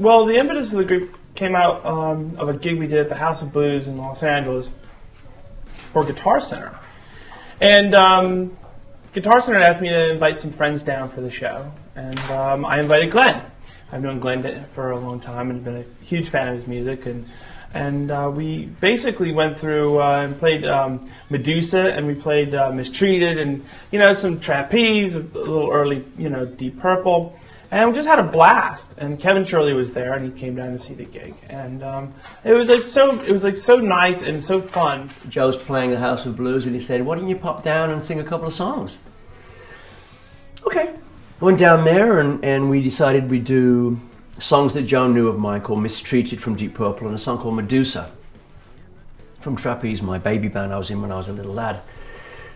Well, the impetus of the group came out of a gig we did at the House of Blues in Los Angeles for Guitar Center. And Guitar Center asked me to invite some friends down for the show. And I invited Glenn. I've known Glenn for a long time and been a huge fan of his music. And we basically went through and played Medusa, and we played Mistreated, and some Trapeze, a little early Deep Purple, and we just had a blast. And Kevin Shirley was there, and he came down to see the gig, and it was so nice and so fun. Joe's playing the House of Blues, and he said, "Why don't you pop down and sing a couple of songs?" Okay, I went down there, and we decided we'd do songs that Joe knew of mine, called Mistreated from Deep Purple, and a song called Medusa from Trapeze, my baby band I was in when I was a little lad.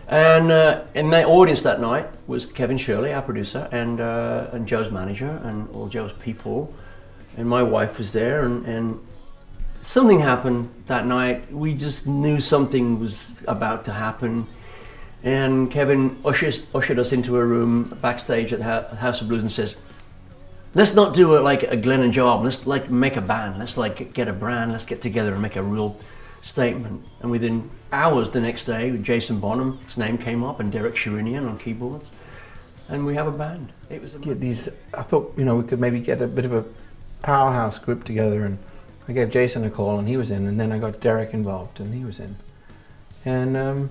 And in the audience that night was Kevin Shirley, our producer, and Joe's manager, and all Joe's people, and my wife was there, and something happened that night. We just knew something was about to happen, and Kevin ushered us into a room backstage at the House of Blues and says, "Let's not do it like a Glenn and Joe album. Let's make a band. Let's get a brand. Let's get together and make a real statement." And within hours the next day, Jason Bonham, his name came up, and Derek Sherinian on keyboards, and we have a band. It was I thought we could maybe get a bit of a powerhouse group together, and I gave Jason a call, and he was in, and then I got Derek involved, and he was in, and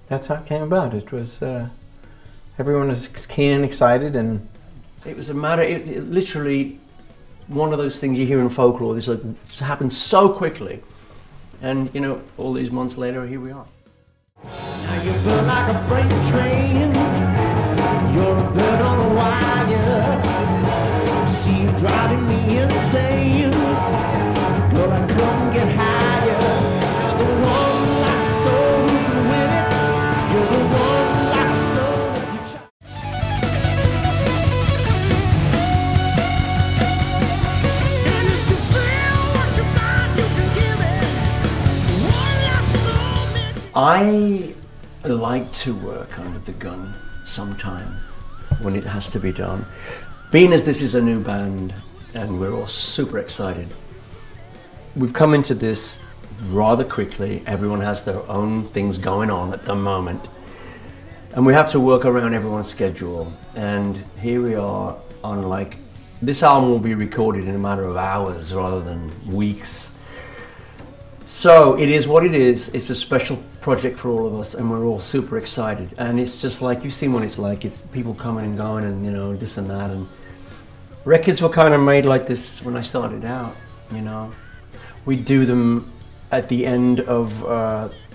that's how it came about. It was everyone was keen and excited, and it was a matter. It literally one of those things you hear in folklore. It's happened so quickly, and all these months later, here we are. Now you feel like a freight train. You're a bird on a wire. See you driving me insane. Girl, I couldn't get higher. You're the one I stole to win it. You're the one I sold. And if you feel what you got, you can give it. One I sold. I like to work under the gun sometimes when it has to be done. Being as this is a new band and we're all super excited, we've come into this rather quickly. Everyone has their own things going on at the moment, and we have to work around everyone's schedule. And here we are on this album will be recorded in a matter of hours rather than weeks. So it is what it is. It's a special project for all of us, and we're all super excited. And it's just like, you've seen what it's like. It's people coming and going, and this and that. And records were kind of made like this when I started out. We'd do them at the end of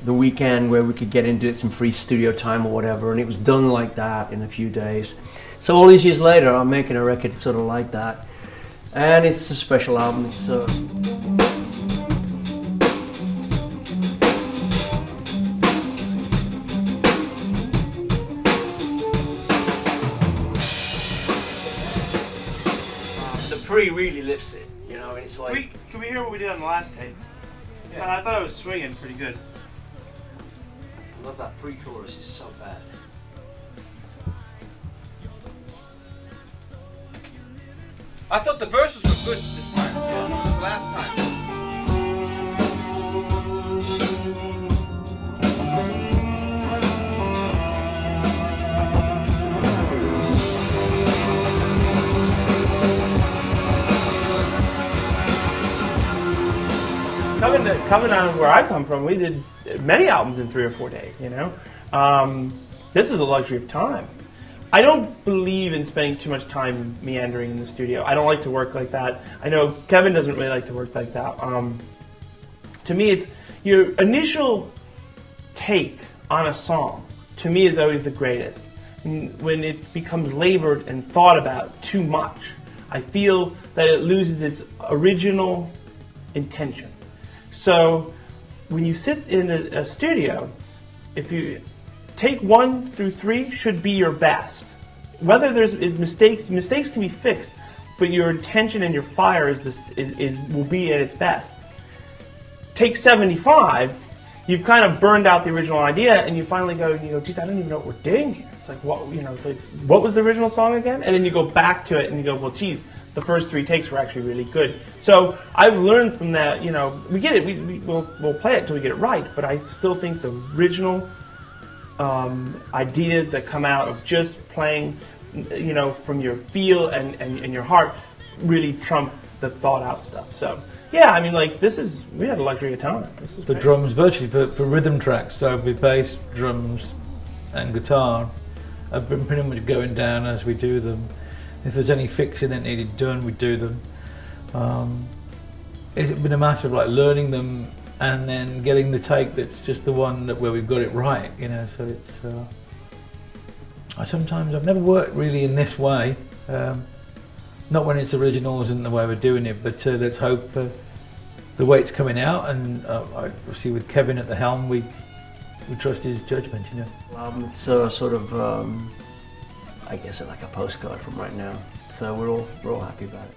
the weekend where we could get into some free studio time or whatever, and it was done like that in a few days. So all these years later, I'm making a record sort of like that, and it's a special album. It's really lifts it, and it's like... Can we hear what we did on the last tape? Yeah. I thought it was swinging pretty good. I love that pre-chorus, it's so bad. I thought the verses were good this time, this last time. Coming out of where I come from, we did many albums in 3 or 4 days, This is the luxury of time. I don't believe in spending too much time meandering in the studio. I don't like to work like that. I know Kevin doesn't really like to work like that. To me, it's your initial take on a song, to me, is always the greatest. When it becomes labored and thought about too much, I feel that it loses its original intention. So when you sit in a studio, if you take 1 through 3 should be your best. Whether there's mistakes can be fixed, but your intention and your fire will be at its best. Take 75, you've kind of burned out the original idea, and you finally go, geez, I don't even know what we're doing here. It's like, what was the original song again? And then you go back to it and you go, well, geez, the first 3 takes were actually really good. So I've learned from that. You know, we get it. We'll play it until we get it right. But I still think the original ideas that come out of just playing, you know, from your feel and your heart, really trump the thought out stuff. So yeah, I mean, like, we had the luxury of time. This is the great. drums virtually for rhythm tracks, so with bass, drums and guitar, have been pretty much going down as we do them. If there's any fixing that needed done, we do them. It's been a matter of like learning them and then getting the take that's just the one where we've got it right, you know. So it's I've never worked really in this way, not when it's originals and the way we're doing it, but let's hope the way it's coming out, and obviously with Kevin at the helm, we trust his judgment, you know. It's sort of, I guess, like a postcard from right now. So we're all happy about it.